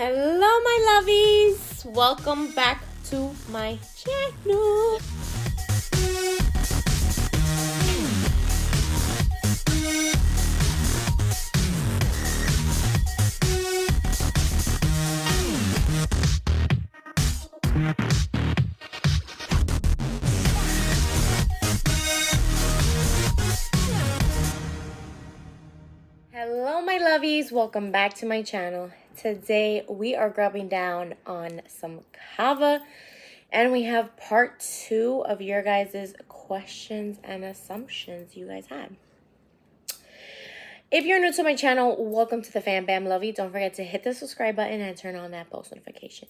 Hello, my lovies. Welcome back to my channel. Hello, my lovies. Welcome back to my channel. Today, we are grubbing down on some Cava, and we have part 2 of your guys' questions and assumptions you guys had. If you're new to my channel, welcome to the Fam Bam Lovey. Don't forget to hit the subscribe button and turn on that post notification.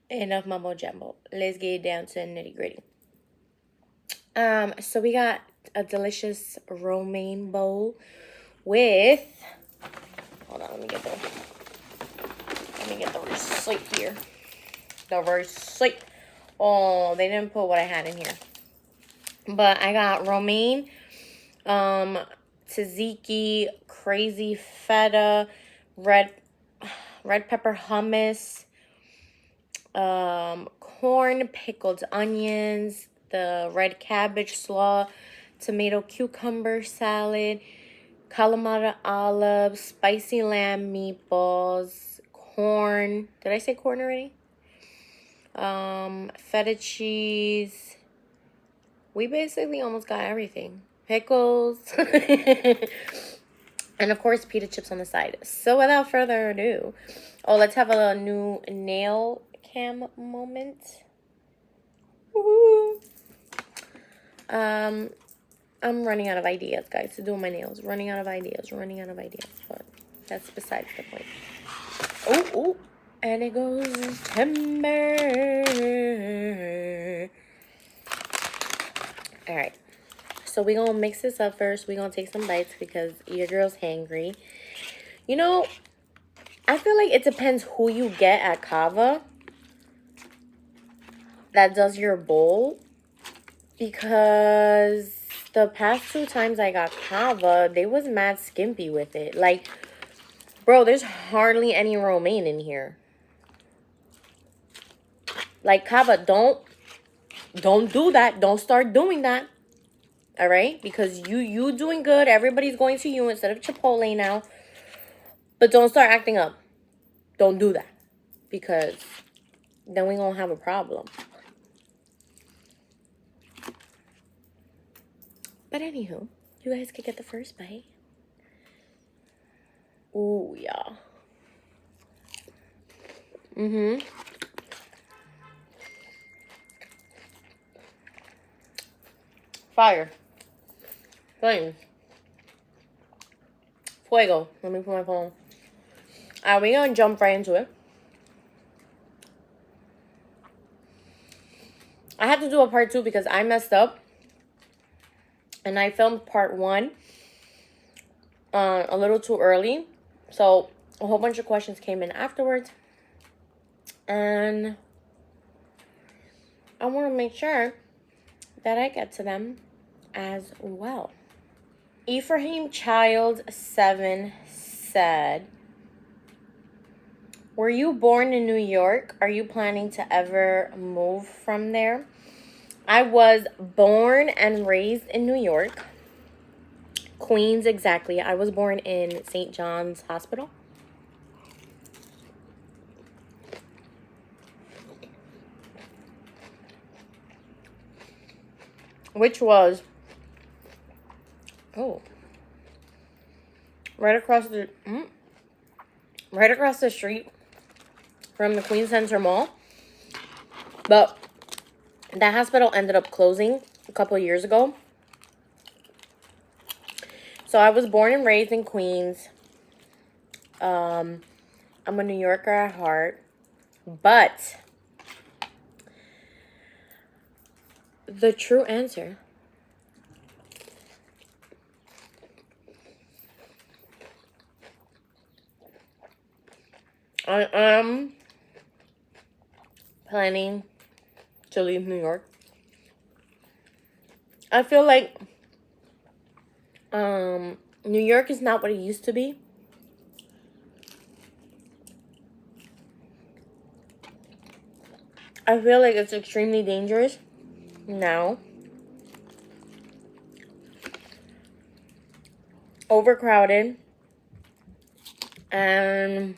Enough mumbo jumbo. Let's get down to the nitty gritty. So we got a delicious romaine bowl with, hold on, let me get the receipt here. The receipt. Oh, they didn't put what I had in here. But I got romaine, tzatziki, crazy feta, red pepper hummus, corn, pickled onions, the red cabbage slaw, tomato cucumber salad, Kalamata olives, spicy lamb meatballs, corn. Did I say corn already? Feta cheese. We basically almost got everything. Pickles. And of course, pita chips on the side. So without further ado, let's have a new nail cam moment. Woohoo! I'm running out of ideas, guys, to do my nails. Running out of ideas. But that's besides the point. Oh, and it goes timber. All right. So we're going to mix this up first. We're going to take some bites because your girl's hangry. You know, I feel like it depends who you get at Cava that does your bowl. Because the past 2 times I got Cava, they was mad skimpy with it. Like, bro, there's hardly any romaine in here. Like, Cava, don't do that. Don't start doing that. All right? Because you doing good. Everybody's going to you instead of Chipotle now. But don't start acting up. Don't do that. Because then we gonna have a problem. But anywho, you guys could get the first bite. Ooh, yeah. Fire. Flames. Fuego. Let me put my phone. Alright, we're gonna jump right into it. I have to do a part 2 because I messed up. And I filmed part 1 a little too early. So a whole bunch of questions came in afterwards. And I want to make sure that I get to them as well. Ephraim Child 7 said, were you born in New York? Are you planning to ever move from there? I was born and raised in New York. Queens, exactly. I was born in St. John's Hospital. Which was, right across the street from the Queens Center Mall. But that hospital ended up closing a couple of years ago. So I was born and raised in Queens. I'm a New Yorker at heart. But the true answer I am planning to leave New York. I feel like New York is not what it used to be. I feel like it's extremely dangerous now. Overcrowded. And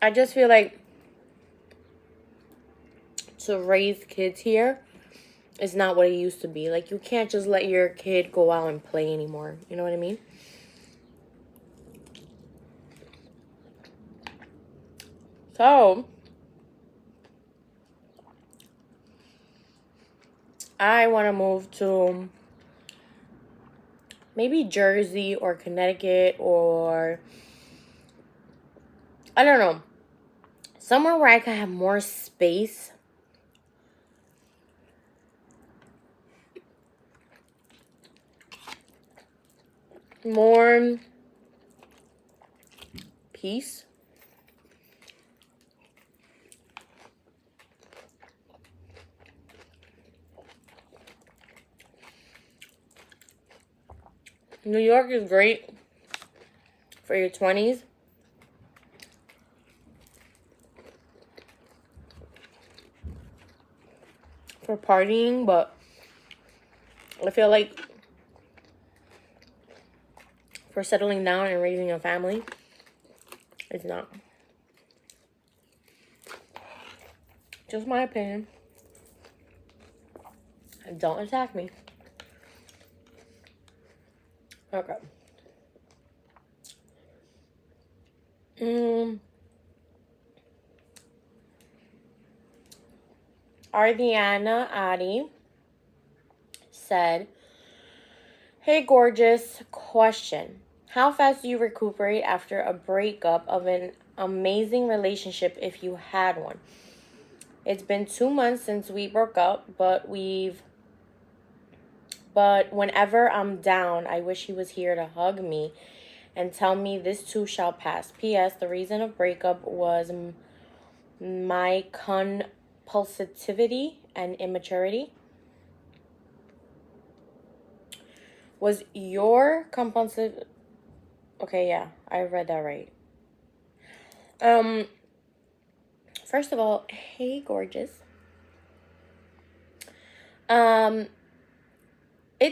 I just feel like to raise kids here is not what it used to be. Like, you can't just let your kid go out and play anymore. You know what I mean? So, I want to move to maybe Jersey or Connecticut or, I don't know, somewhere where I can have more space. More peace. New York is great for your 20s. For partying, but I feel like for settling down and raising a family, it's not. Just my opinion. And don't attack me. Okay. Ardiana Adi said, "Hey, gorgeous. Question. How fast do you recuperate after a breakup of an amazing relationship if you had one? It's been 2 months since we broke up, but whenever I'm down, I wish he was here to hug me and tell me this too shall pass. P.S. The reason of breakup was my compulsivity and immaturity." Was your compulsive... Okay, yeah, I read that right. First of all, hey, gorgeous. It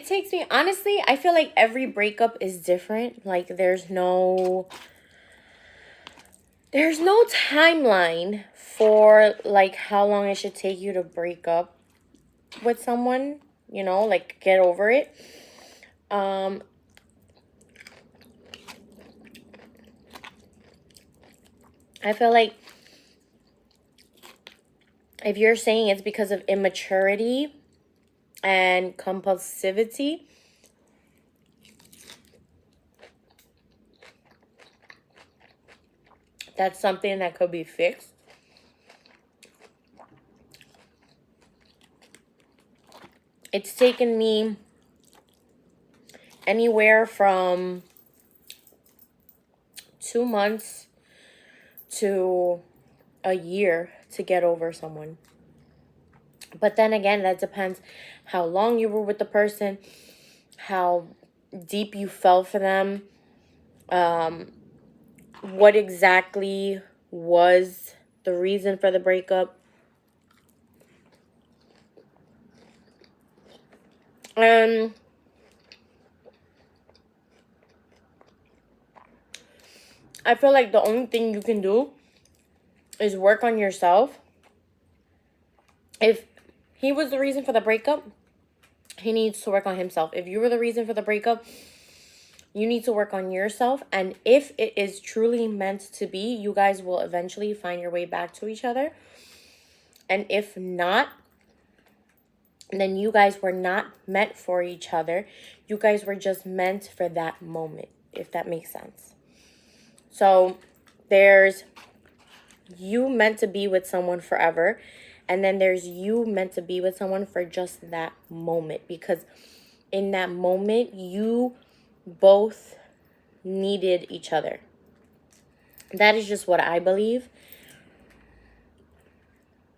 takes me... Honestly, I feel like every breakup is different. Like, there's no timeline for, like, how long it should take you to break up with someone. You know, like, get over it. I feel like if you're saying it's because of immaturity and compulsivity, that's something that could be fixed. It's taken me anywhere from 2 months to a year to get over someone. But then again, that depends how long you were with the person, how deep you fell for them, what exactly was the reason for the breakup. I feel like the only thing you can do is work on yourself. If he was the reason for the breakup, he needs to work on himself. If you were the reason for the breakup, you need to work on yourself. And if it is truly meant to be, you guys will eventually find your way back to each other. And if not, then you guys were not meant for each other. You guys were just meant for that moment, if that makes sense. So there's you meant to be with someone forever. And then there's you meant to be with someone for just that moment. Because in that moment, you both needed each other. That is just what I believe.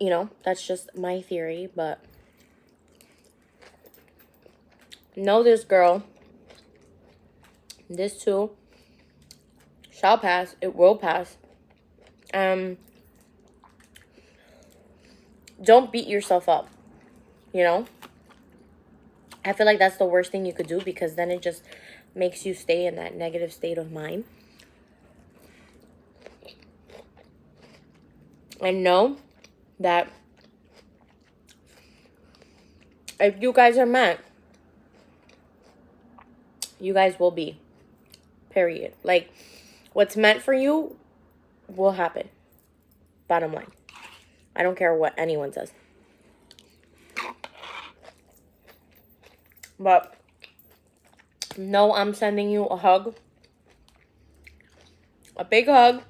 You know, that's just my theory. But know this, girl. This too shall pass. It will pass. Don't beat yourself up, you know? I feel like that's the worst thing you could do, because then it just makes you stay in that negative state of mind. And know that if you guys are meant, you guys will be. Period. Like, what's meant for you will happen. Bottom line. I don't care what anyone says. But no, I'm sending you a hug. A big hug.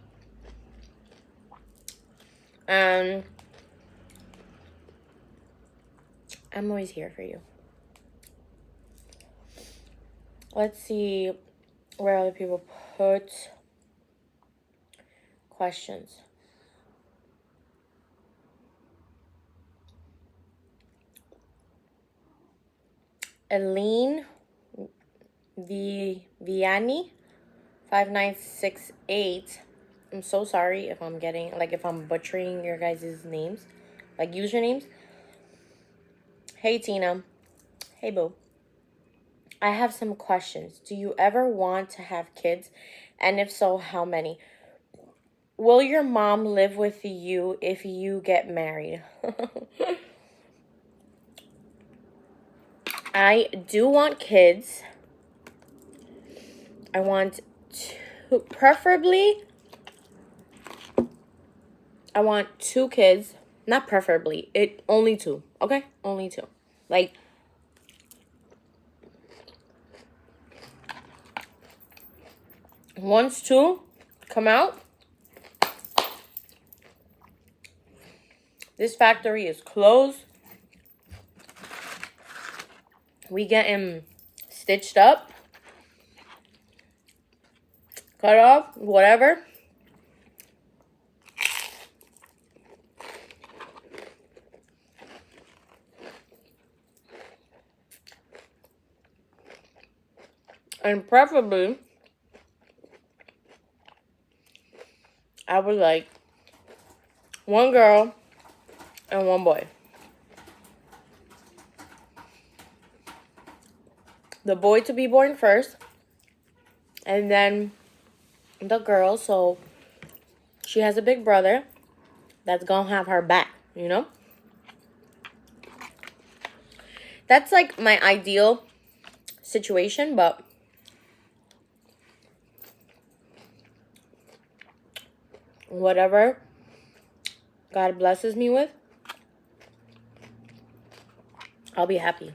And I'm always here for you. Let's see where other people put questions. Aline Vianney 5968. I'm so sorry if I'm if I'm butchering your guys' names, like usernames. Hey Tina. Hey boo. I have some questions. Do you ever want to have kids? And if so, how many? Will your mom live with you if you get married? I do want kids. I want two, preferably, I want 2 kids. Not preferably, only 2, okay? Only 2. Like, once 2 come out, this factory is closed. We get him stitched up, cut off, whatever. And preferably, I would like 1 girl and 1 boy. The boy to be born first, and then the girl, so she has a big brother that's gonna have her back, you know? That's like my ideal situation, but whatever God blesses me with, I'll be happy.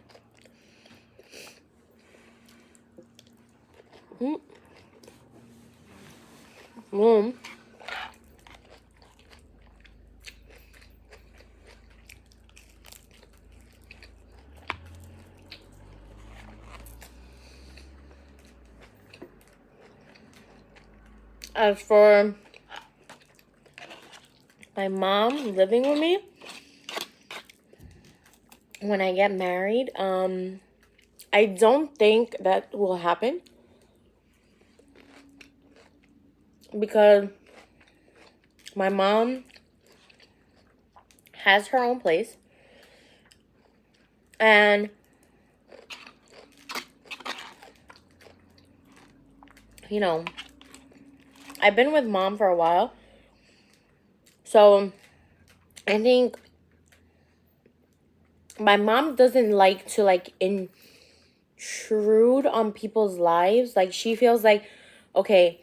As for my mom living with me when I get married, I don't think that will happen, because my mom has her own place, and you know, I've been with mom for a while, so I think my mom doesn't like to intrude on people's lives. Like, she feels like, okay,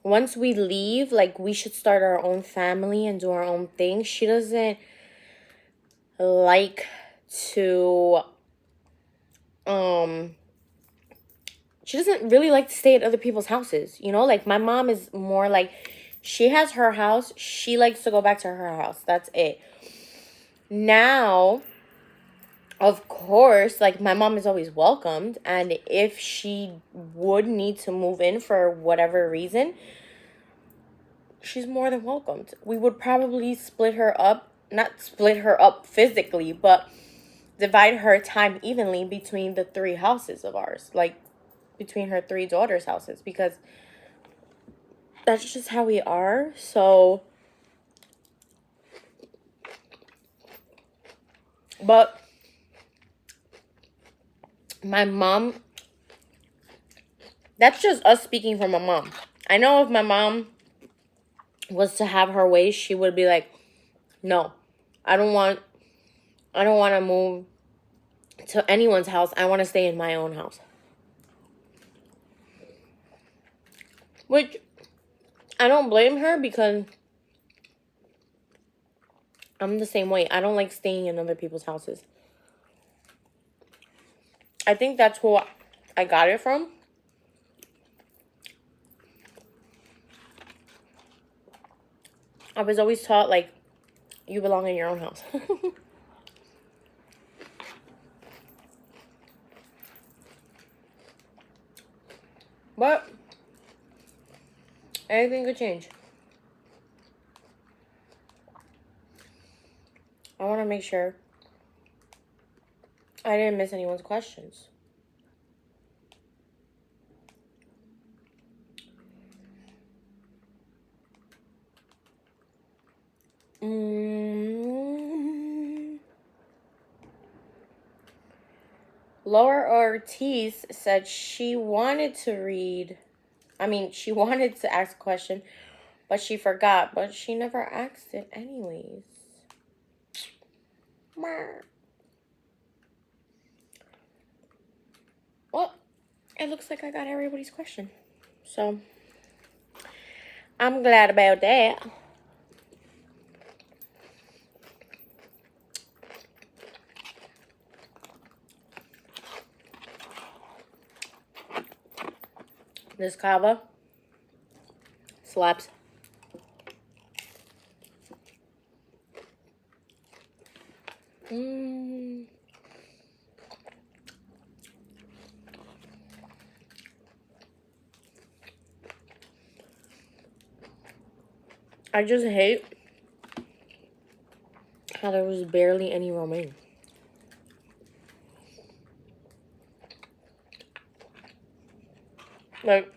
once we leave, like, we should start our own family and do our own thing. She doesn't like to, she doesn't really like to stay at other people's houses, you know? Like, my mom is more like, she has her house, she likes to go back to her house. That's it. Now, of course, like, my mom is always welcomed, and if she would need to move in for whatever reason, she's more than welcomed. We would probably split her up, not split her up physically, but divide her time evenly between the 3 houses of ours. Like, between her 3 daughters' houses because that's just how we are. So, but my mom, that's just us speaking from my mom. I know if my mom was to have her way, she would be like, no, I don't want to move to anyone's house. I want to stay in my own house. Which I don't blame her because I'm the same way. I don't like staying in other people's houses. I think that's who I got it from. I was always taught, like, you belong in your own house. But anything could change. I want to make sure I didn't miss anyone's questions. Laura Ortiz said she wanted to ask a question, but she forgot. But she never asked it anyways. Well, it looks like I got everybody's question. So, I'm glad about that. This Cava slaps. I just hate how there was barely any romaine. Like,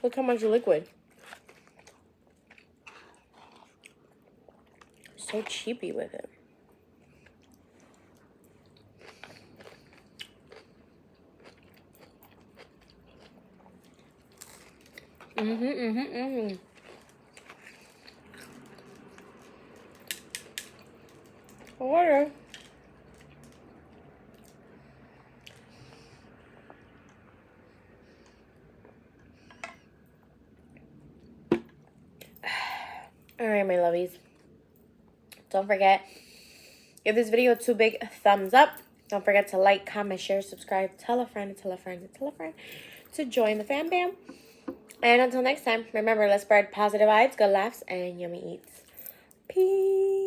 look how much liquid. So cheapy with it. Water. Alright, my lovies. Don't forget, give this video a 2 big thumbs up. Don't forget to like, comment, share, subscribe, tell a friend, tell a friend, tell a friend to join the fam bam. And until next time, remember, let's spread positive vibes, good laughs, and yummy eats. Peace.